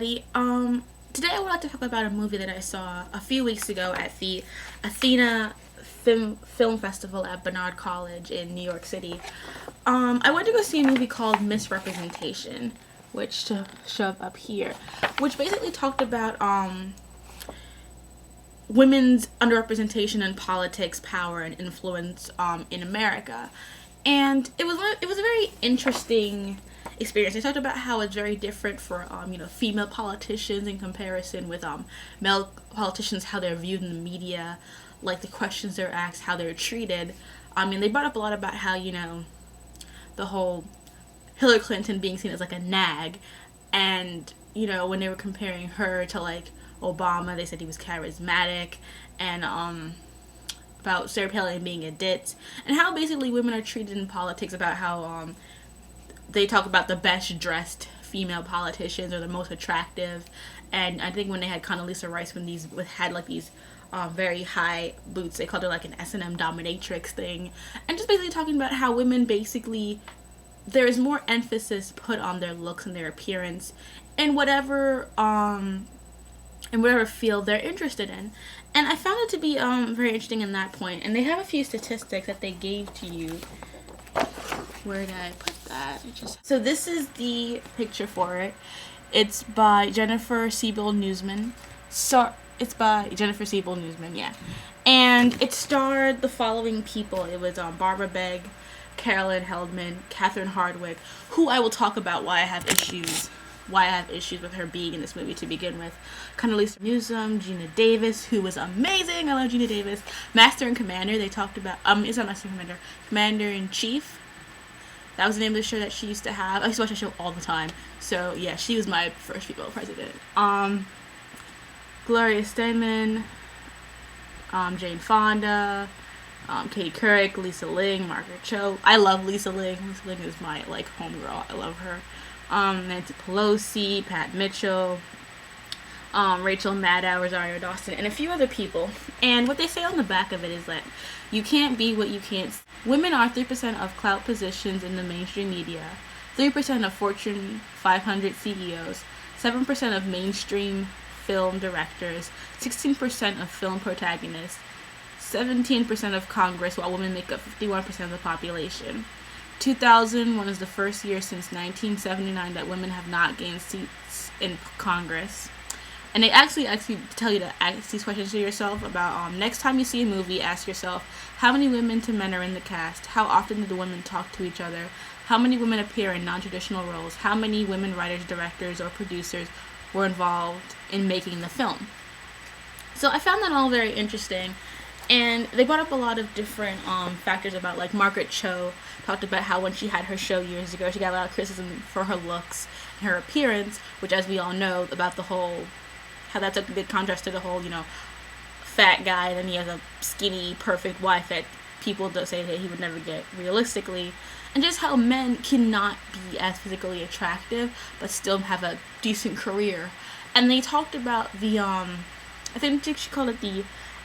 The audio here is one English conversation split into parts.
everybody. Today I would like to talk about a movie that I saw a few weeks ago at the Athena Film Festival at Barnard College in New York City. I went to go see a movie called Misrepresentation, which to shove up here, which basically talked about women's underrepresentation in politics, power, and influence in America. And it was a very interesting experience. They talked about how it's very different for female politicians in comparison with male politicians, how they're viewed in the media, like the questions they're asked, how they're treated. They brought up a lot about how the whole Hillary Clinton being seen as like a nag, and when they were comparing her to like Obama, they said he was charismatic, and about Sarah Palin being a ditz, and how basically women are treated in politics, about how they talk about the best dressed female politicians or the most attractive. And I think when they had Condoleezza Rice, when had like these very high boots, they called her like an S&M dominatrix thing, and just basically talking about how women basically, there is more emphasis put on their looks and their appearance in whatever field they're interested in. And I found it to be very interesting in that point. And they have a few statistics that they gave to you. Where did I put that? So this is the picture for it. It's by Jennifer Siebel Newsom. It's by Jennifer Siebel Newsom, yeah. And it starred the following people. It was Barbara Begg, Carolyn Heldman, Catherine Hardwicke, who I will talk about why I have issues with her being in this movie to begin with. Condoleezza Newsom, Geena Davis, who was amazing. I love Geena Davis. Master and Commander, they talked about, it's not Master and Commander, Commander-in-Chief. That was the name of the show that she used to have. I used to watch that show all the time. So, yeah, she was my first female president. Gloria Steinem, Jane Fonda, Katie Couric, Lisa Ling, Margaret Cho. I love Lisa Ling. Lisa Ling is my, homegirl. I love her. Nancy Pelosi, Pat Mitchell, Rachel Maddow, Rosario Dawson, and a few other people. And what they say on the back of it is that you can't be what you can't see. Women are 3% of clout positions in the mainstream media, 3% of Fortune 500 CEOs, 7% of mainstream film directors, 16% of film protagonists, 17% of Congress, while women make up 51% of the population. 2001 is the first year since 1979 that women have not gained seats in Congress. And they actually tell you to ask these questions to yourself about next time you see a movie, ask yourself, how many women to men are in the cast? How often do the women talk to each other? How many women appear in non-traditional roles? How many women writers, directors, or producers were involved in making the film? So I found that all very interesting. And they brought up a lot of different factors about, like, Margaret Cho talked about how when she had her show years ago, she got a lot of criticism for her looks and her appearance, which, as we all know, about the whole, how that's a big contrast to the whole, fat guy, and then he has a skinny, perfect wife that people don't say that he would never get realistically. And just how men cannot be as physically attractive, but still have a decent career. And they talked about the, I think she called it the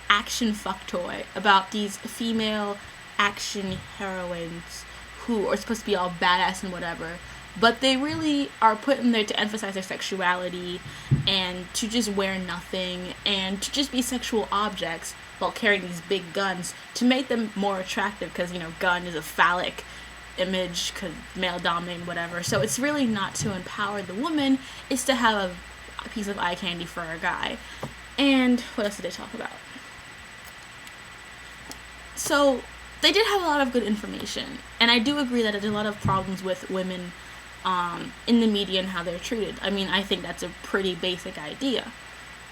action fuck toy, about these female action heroines who are supposed to be all badass and whatever, but they really are put in there to emphasize their sexuality and to just wear nothing and to just be sexual objects while carrying these big guns to make them more attractive, because gun is a phallic image, because male dominated, whatever. So it's really not to empower the woman, it's to have a piece of eye candy for a guy. And what else did they talk about? So they did have a lot of good information, and I do agree that there's a lot of problems with women in the media and how they're treated. I think that's a pretty basic idea.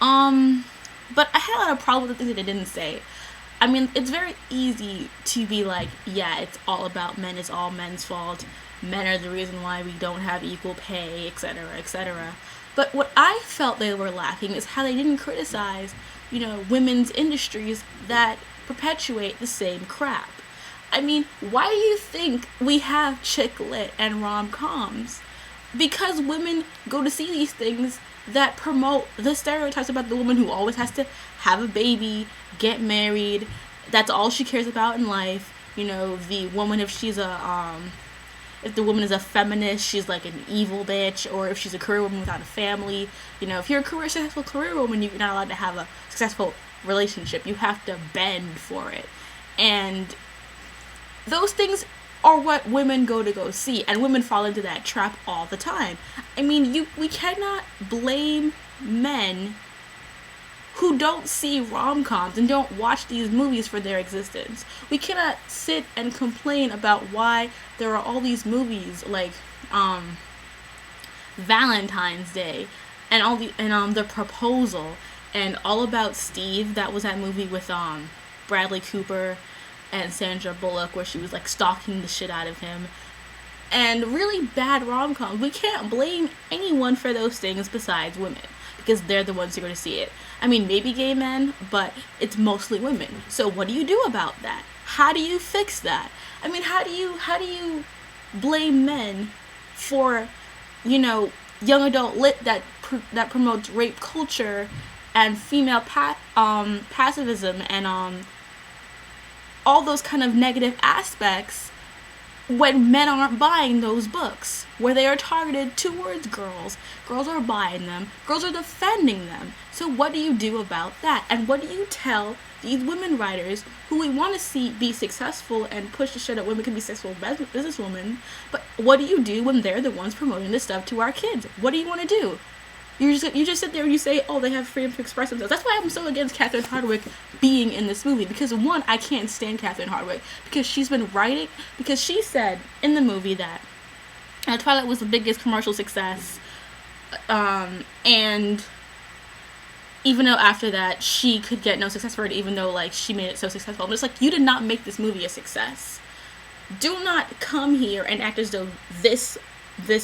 But I had a lot of problems with the things that they didn't say. It's very easy to be like, yeah, it's all about men, it's all men's fault, men are the reason why we don't have equal pay, etc., etc. But what I felt they were lacking is how they didn't criticize, women's industries that perpetuate the same crap. Why do you think we have chick lit and rom-coms? Because women go to see these things that promote the stereotypes about the woman who always has to have a baby, get married, that's all she cares about in life. The woman, if she's a if the woman is a feminist, she's like an evil bitch, or if she's a career woman without a family. You know, if you're a successful career woman, you're not allowed to have a successful relationship. You have to bend for it. And those things are what women go see, and women fall into that trap all the time. I mean, we cannot blame men who don't see rom-coms and don't watch these movies for their existence. We cannot sit and complain about why there are all these movies like Valentine's Day and The Proposal and All About Steve. That was that movie with Bradley Cooper and Sandra Bullock where she was like stalking the shit out of him. And really bad rom-coms. We can't blame anyone for those things besides women, because they're the ones who are going to see it. I mean, maybe gay men, but it's mostly women. So what do you do about that? How do you fix that? I mean, how do you blame men for, you know, young adult lit that promotes rape culture and female pacifism and all those kind of negative aspects, when men aren't buying those books, where they are targeted towards girls. Girls are buying them. Girls are defending them. So what do you do about that? And what do you tell these women writers who we want to see be successful and push the shit that women can be successful businesswomen, but what do you do when they're the ones promoting this stuff to our kids? What do you want to do? You just sit there and you say, oh, they have freedom to express themselves. That's why I'm so against Catherine Hardwicke being in this movie. Because, one, I can't stand Catherine Hardwicke. Because she's been writing... Because she said in the movie that Twilight was the biggest commercial success. And even though after that, she could get no success for it, even though, like, she made it so successful. But it's like, you did not make this movie a success. Do not come here and act as though this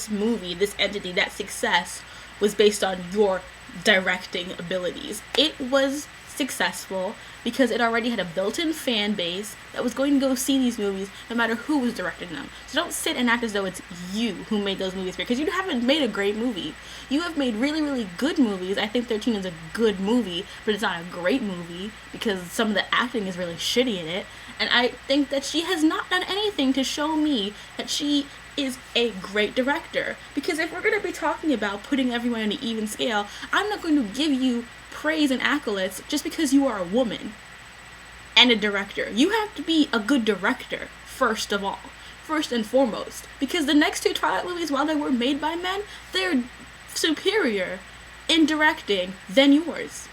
movie, this entity, that success was based on your directing abilities. It was successful because it already had a built-in fan base that was going to go see these movies no matter who was directing them. So don't sit and act as though it's you who made those movies great, because you haven't made a great movie. You have made really, really good movies. I think 13 is a good movie, but it's not a great movie because some of the acting is really shitty in it. And I think that she has not done anything to show me that she is a great director. Because if we're going to be talking about putting everyone on an even scale, I'm not going to give you praise and accolades just because you are a woman and a director. You have to be a good director, first of all. First and foremost. Because the next two Twilight movies, while they were made by men, they're superior in directing than yours.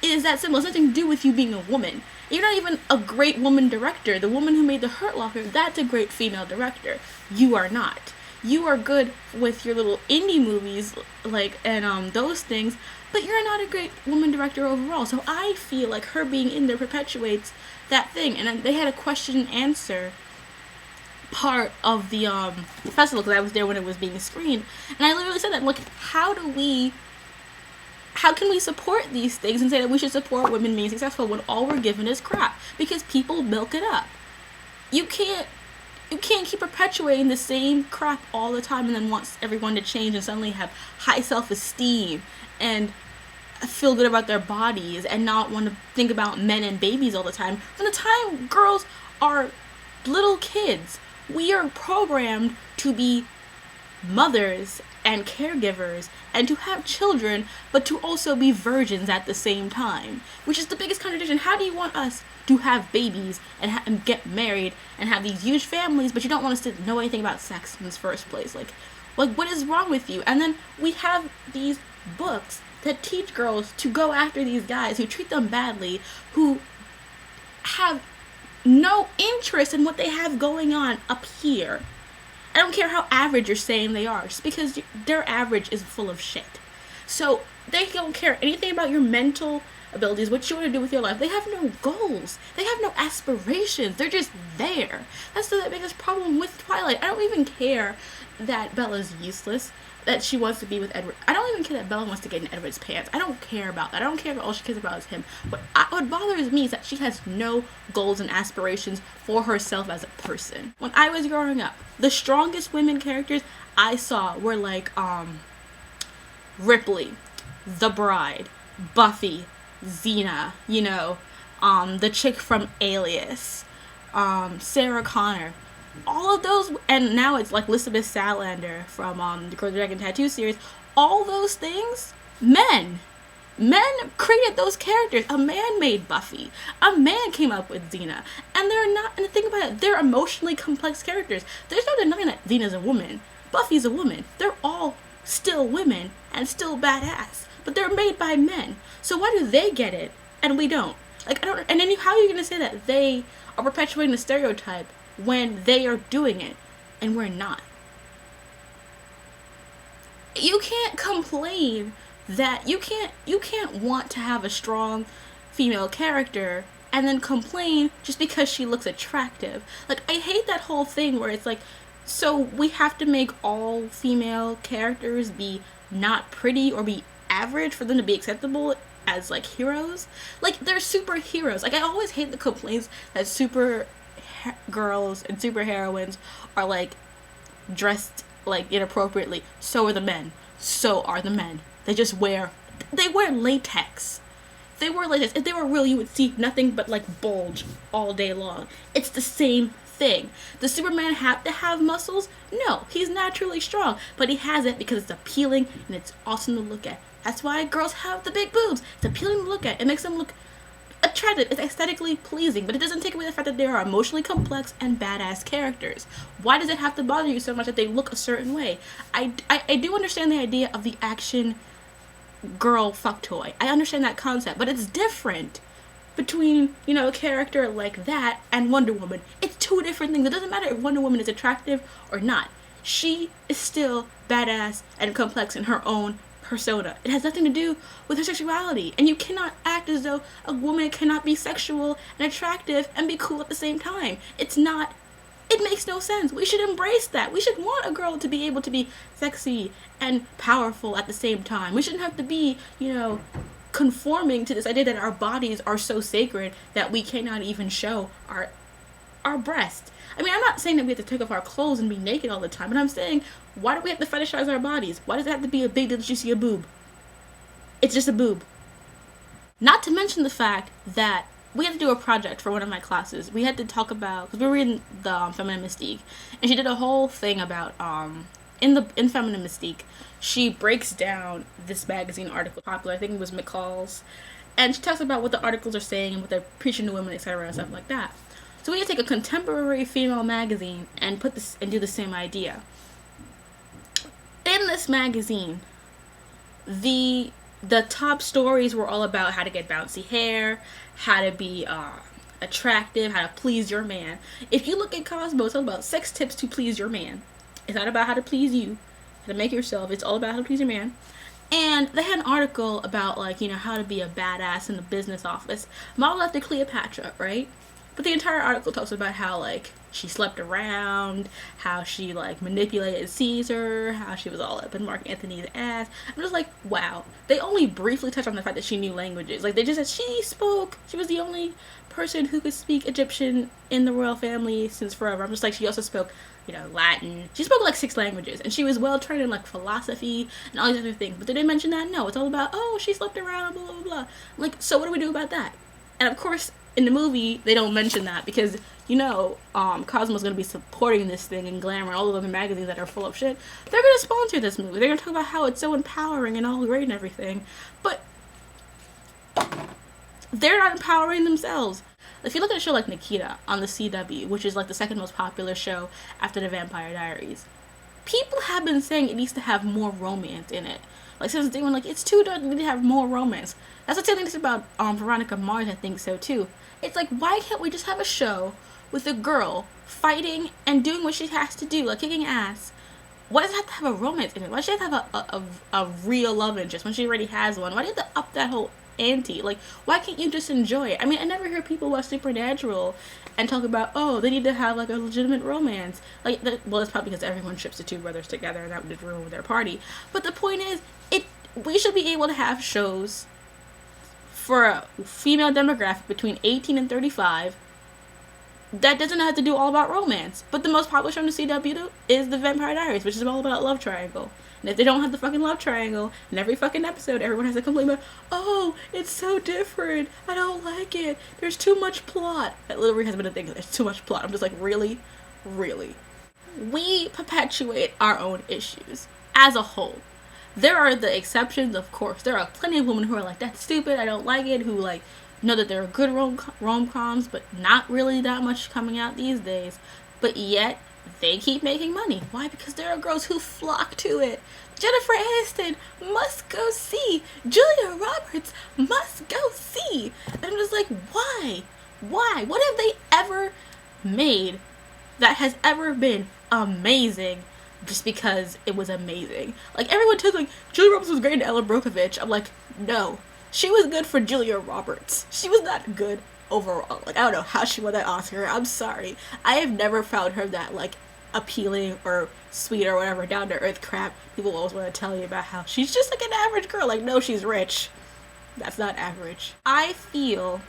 It is that simple. It's nothing to do with you being a woman. You're not even a great woman director. The woman who made The Hurt Locker, that's a great female director. You are not. You are good with your little indie movies, like, and those things, but you're not a great woman director overall. So I feel like her being in there perpetuates that thing. And they had a question and answer part of the festival, because I was there when it was being screened, and I literally said that, like, how can we support these things and say that we should support women being successful when all we're given is crap? Because people milk it up. You can't keep perpetuating the same crap all the time and then want everyone to change and suddenly have high self-esteem and feel good about their bodies and not want to think about men and babies all the time. From the time girls are little kids, we are programmed to be mothers and caregivers and to have children, but to also be virgins at the same time, which is the biggest contradiction. How do you want us to have babies and get married and have these huge families, but you don't want us to know anything about sex in the first place? Like what is wrong with you? And then we have these books that teach girls to go after these guys who treat them badly, who have no interest in what they have going on up here. I don't care how average you're saying they are, just because their average is full of shit. So they don't care anything about your mental abilities, what you want to do with your life. They have no goals. They have no aspirations. They're just there. That's the biggest problem with Twilight. I don't even care that Bella's useless, that she wants to be with Edward. I don't even care that Bella wants to get in Edward's pants. I don't care about that. I don't care about all she cares about is him. What bothers me is that she has no goals and aspirations for herself as a person. When I was growing up, the strongest women characters I saw were like Ripley, The Bride, Buffy, Xena, the chick from Alias, Sarah Connor. all of those, and now it's like Elizabeth Salander from the Girl with the Dragon Tattoo series. All those things, men. Men created those characters. A man made Buffy. A man came up with Xena. And they're not, and the thing about it, they're emotionally complex characters. There's no denying that Xena's a woman. Buffy's a woman. They're all still women and still badass. But they're made by men. So why do they get it and we don't? Like, I don't, and then how are you going to say that they are perpetuating the stereotype when they are doing it and we're not? You can't complain that you can't want to have a strong female character and then complain just because she looks attractive. Like, I hate that whole thing where it's like, so we have to make all female characters be not pretty or be average for them to be acceptable as like heroes. Like, they're superheroes. Like, I always hate the complaints that super girls and super heroines are like dressed like inappropriately. So are the men. So are the men. They wear latex. They wear latex. If they were real, you would see nothing but like bulge all day long. It's the same thing. Does Superman have to have muscles? No, he's naturally strong, but he has it because it's appealing and it's awesome to look at. That's why girls have the big boobs. It's appealing to look at. It makes them look attractive. It's aesthetically pleasing, but it doesn't take away the fact that they are emotionally complex and badass characters. Why does it have to bother you so much that they look a certain way? I do understand the idea of the action girl fuck toy. I understand that concept, but it's different between, you know, a character like that and Wonder Woman. It's two different things. It doesn't matter if Wonder Woman is attractive or not. She is still badass and complex in her own persona. It has nothing to do with her sexuality, and you cannot act as though a woman cannot be sexual and attractive and be cool at the same time. It's not. It makes no sense. We should embrace that. We should want a girl to be able to be sexy and powerful at the same time. We shouldn't have to be, you know, conforming to this idea that our bodies are so sacred that we cannot even show our breasts. I mean, I'm not saying that we have to take off our clothes and be naked all the time, but I'm saying, why do we have to fetishize our bodies? Why does it have to be a big deal that you see a boob? It's just a boob. Not to mention the fact that we had to do a project for one of my classes. We had to talk about, because we were reading the Feminine Mystique, and she did a whole thing about in Feminine Mystique, she breaks down this magazine article popular. I think it was McCall's, and she talks about what the articles are saying and what they're preaching to women, etc., and stuff like that. So we had to take a contemporary female magazine and put this and do the same idea. In this magazine, the top stories were all about how to get bouncy hair, how to be attractive, how to please your man. If you look at Cosmo, it's all about 6 tips to please your man. It's not about how to please you, how to make yourself. It's all about how to please your man. And they had an article about, like, you know, how to be a badass in the business office, modeled after Cleopatra, right? But the entire article talks about how, like, she slept around, how she, like, manipulated Caesar, how she was all up in Mark Antony's ass. I'm just like, wow. They only briefly touched on the fact that she knew languages. Like, they just said she was the only person who could speak Egyptian in the royal family since forever. I'm just like, she also spoke, you know, Latin. She spoke, like, 6 languages. And she was well trained in, like, philosophy and all these other things. But did they mention that? No. It's all about, oh, she slept around, blah, blah, blah. Like, so what do we do about that? And, of course, in the movie, they don't mention that because, you know, Cosmo's going to be supporting this thing and Glamour and all the other magazines that are full of shit. They're going to sponsor this movie. They're going to talk about how it's so empowering and all great and everything. But they're not empowering themselves. If you look at a show like Nikita on the CW, which is like the second most popular show after the Vampire Diaries, people have been saying it needs to have more romance in it. Like, since they were like, it's too dark, we need to have more romance. That's what telling us about Veronica Mars, I think so too. It's like, why can't we just have a show with a girl fighting and doing what she has to do, like kicking ass? Why does it have to have a romance in it? Why does she have to have a real love interest when she already has one? Why do you have to up that whole ante? Like, why can't you just enjoy it? I mean, I never hear people watch Supernatural and talk about, oh, they need to have like a legitimate romance. Like, well, it's probably because everyone ships the 2 brothers together and that would just ruin their party. But the point is, we should be able to have shows for a female demographic between 18 and 35 that doesn't have to do all about romance. But the most popular show on the CW is The Vampire Diaries, which is all about love triangle. And if they don't have the fucking love triangle, in every fucking episode, everyone has to complain about, oh, it's so different, I don't like it, there's too much plot. That literally has been a thing, there's too much plot. I'm just like, really? really. We perpetuate our own issues as a whole. There are the exceptions, of course. There are plenty of women who are like, that's stupid, I don't like it, who like know that there are good rom-coms, but not really that much coming out these days. But yet, they keep making money. Why? Because there are girls who flock to it. Jennifer Aniston must go see. Julia Roberts must go see. And I'm just like, why? Why? What have they ever made that has ever been amazing just because it was amazing? Like, everyone took, like, Julia Roberts was great in Ella Brokovich. I'm like, no. She was good for Julia Roberts. She was not good overall. Like, I don't know how she won that Oscar. I'm sorry. I have never found her that, like, appealing or sweet or whatever down-to-earth crap people always want to tell you about how she's just like an average girl. Like, no, she's rich. That's not average. I feel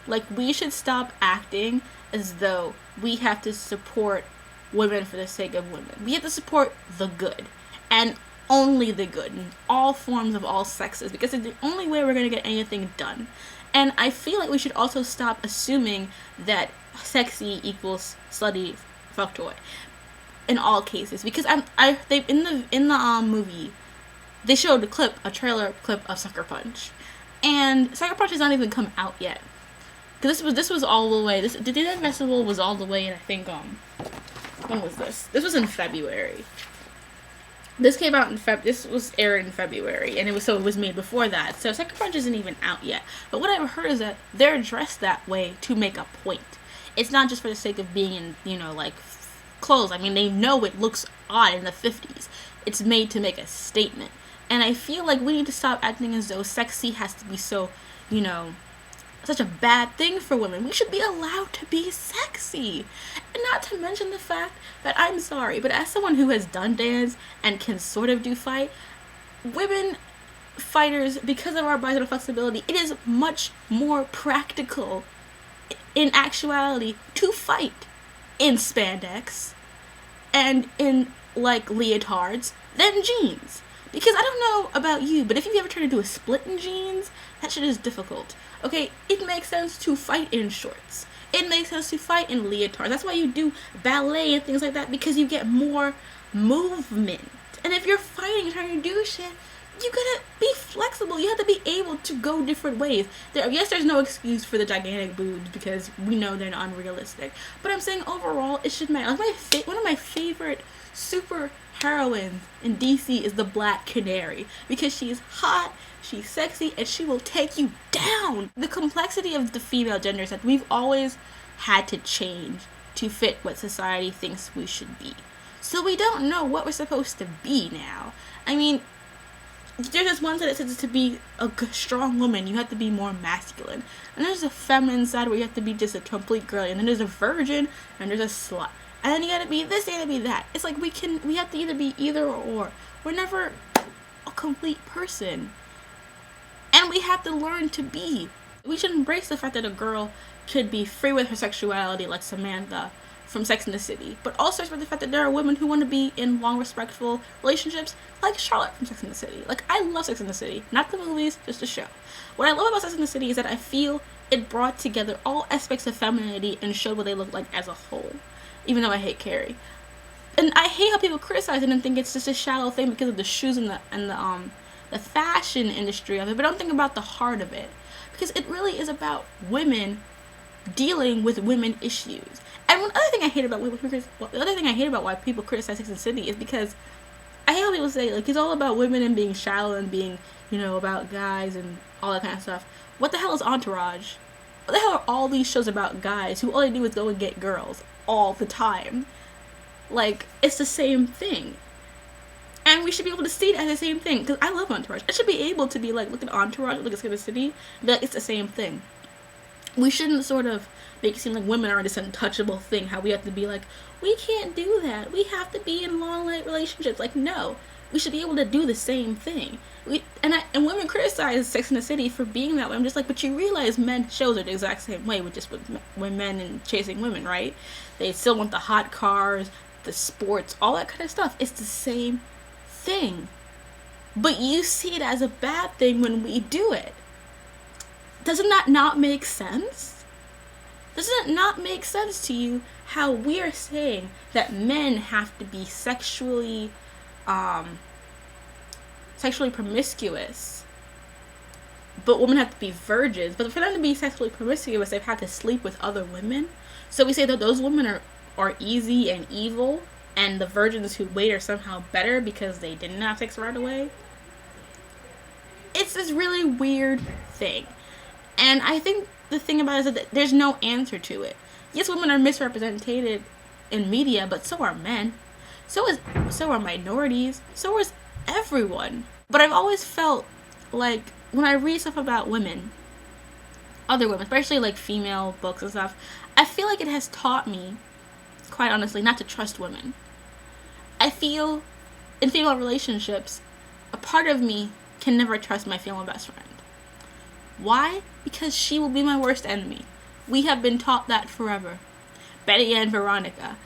like we should stop acting as though we have to support women for the sake of women. We have to support the good, and only the good, in all forms of all sexes, because it's the only way we're going to get anything done. And I feel like we should also stop assuming that sexy equals slutty fuck toy in all cases, because they in the movie they showed a trailer clip of Sucker Punch, and Sucker Punch has not even come out yet. Because this was all the way. The Dead Festival was all the way in, I think, when was this? This was in February. This came out in this was aired in February, and it was made before that. So Sucker Punch isn't even out yet. But what I've heard is that they're dressed that way to make a point. It's not just for the sake of being in, like, clothes. I mean, they know it looks odd in the 50s. It's made to make a statement. And I feel like we need to stop acting as though sexy has to be so, such a bad thing for women. We should be allowed to be sexy. And not to mention the fact that, I'm sorry, but as someone who has done dance and can sort of do fight, women fighters, because of our body flexibility, it is much more practical in actuality to fight in spandex and in, like, leotards than jeans. Because I don't know about you, but if you ever try to do a split in jeans, that shit is difficult. Okay, it makes sense to fight in shorts. It makes sense to fight in leotards. That's why you do ballet and things like that, because you get more movement. And if you're fighting and trying to do shit, you gotta be flexible. You have to be able to go different ways. There's no excuse for the gigantic boobs, because we know they're not unrealistic. But I'm saying overall, it should matter. Like, one of my favorite super heroines in DC is the Black Canary, because she's hot, she's sexy, and she will take you down. The complexity of the female gender is that we've always had to change to fit what society thinks we should be. So we don't know what we're supposed to be now. I mean, there's this one side that says to be a strong woman, you have to be more masculine. And there's a feminine side where you have to be just a complete girl. And then there's a virgin, and there's a slut. And then you gotta be this, you gotta be that. It's like we have to either be either or. We're never a complete person. And we have to learn to be. We should embrace the fact that a girl could be free with her sexuality, like Samantha from Sex and the City. But also respect the fact that there are women who want to be in long, respectful relationships, like Charlotte from Sex and the City. Like, I love Sex and the City. Not the movies, just the show. What I love about Sex and the City is that I feel it brought together all aspects of femininity and showed what they look like as a whole. Even though I hate Carrie. And I hate how people criticize it and think it's just a shallow thing because of the shoes and the fashion industry of it, but don't think about the heart of it. Because it really is about women dealing with women issues. And one other thing I hate about why people criticize Sex and the City is because I hate how people say, like, it's all about women and being shallow and being, about guys and all that kind of stuff. What the hell is Entourage? What the hell are all these shows about guys who all they do is go and get girls all the time? Like, it's the same thing. And we should be able to see it as the same thing. Because I love Entourage. I should be able to be like, look at Entourage, look at Sex and the City, and be like, it's the same thing. We shouldn't sort of make it seem like women are this untouchable thing. How we have to be like, we can't do that. We have to be in long, relationships. Like, no. We should be able to do the same thing. And women criticize Sex and the City for being that way. I'm just like, but you realize men shows are the exact same way with men and chasing women, right? They still want the hot cars, the sports, all that kind of stuff. It's the same thing. But you see it as a bad thing when we do it. Doesn't that not make sense? Does it not make sense to you how we are saying that men have to be sexually promiscuous, but women have to be virgins? But for them to be sexually promiscuous, they've had to sleep with other women. So we say that those women are easy and evil, and the virgins who wait are somehow better because they didn't have sex right away. It's this really weird thing. And I think the thing about it is that there's no answer to it. Yes, women are misrepresented in media, but so are men. So are minorities. So is everyone. But I've always felt like when I read stuff about women, other women, especially like female books and stuff, I feel like it has taught me, quite honestly, not to trust women. I feel in female relationships, a part of me can never trust my female best friend. Why? Because she will be my worst enemy. We have been taught that forever. Betty and Veronica,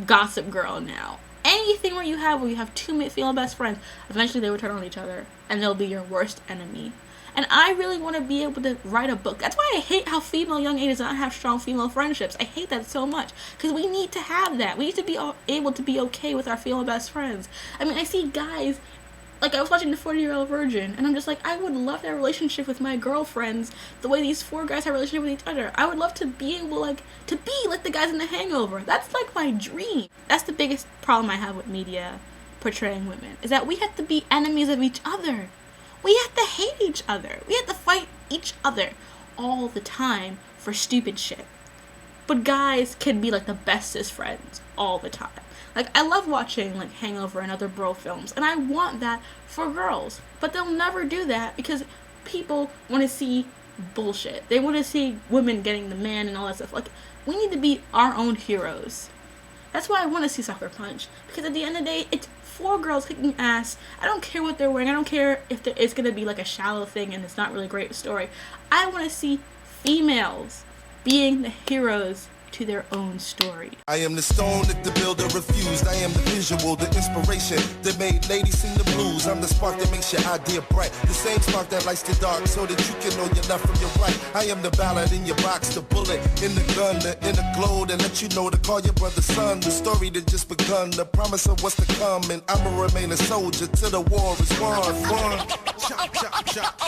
Gossip Girl now. Anything where you have two female best friends, eventually they will turn on each other and they'll be your worst enemy. And I really want to be able to write a book. That's why I hate how female young age does not have strong female friendships. I hate that so much. Because we need to have that. We need to be able to be okay with our female best friends. I mean, I see guys, like I was watching The 40-Year-Old Virgin, and I'm just like, I would love to have a relationship with my girlfriends the way these four guys have a relationship with each other. I would love to be able, to be like the guys in The Hangover. That's like my dream. That's the biggest problem I have with media portraying women, is that we have to be enemies of each other. We have to hate each other. We have to fight each other all the time for stupid shit. But guys can be like the bestest friends all the time. Like, I love watching like Hangover and other bro films, and I want that for girls. But they'll never do that because people want to see bullshit. They want to see women getting the man and all that stuff. Like, we need to be our own heroes. That's why I want to see Sucker Punch. Because at the end of the day, it's four girls kicking ass. I don't care what they're wearing. I don't care if it's going to be like a shallow thing and it's not really a great story. I want to see females being the heroes to their own story. I am the stone that the builder refused. I am the visual, the inspiration that made ladies sing the blues. I'm the spark that makes your idea bright. The same spark that lights the dark so that you can know your left from your right. I am the ballad in your box, the bullet in the gun, the inner glow that let you know to call your brother son. The story that just begun, the promise of what's to come. And I'ma remain a soldier till the war is won. Chop, chop, chop.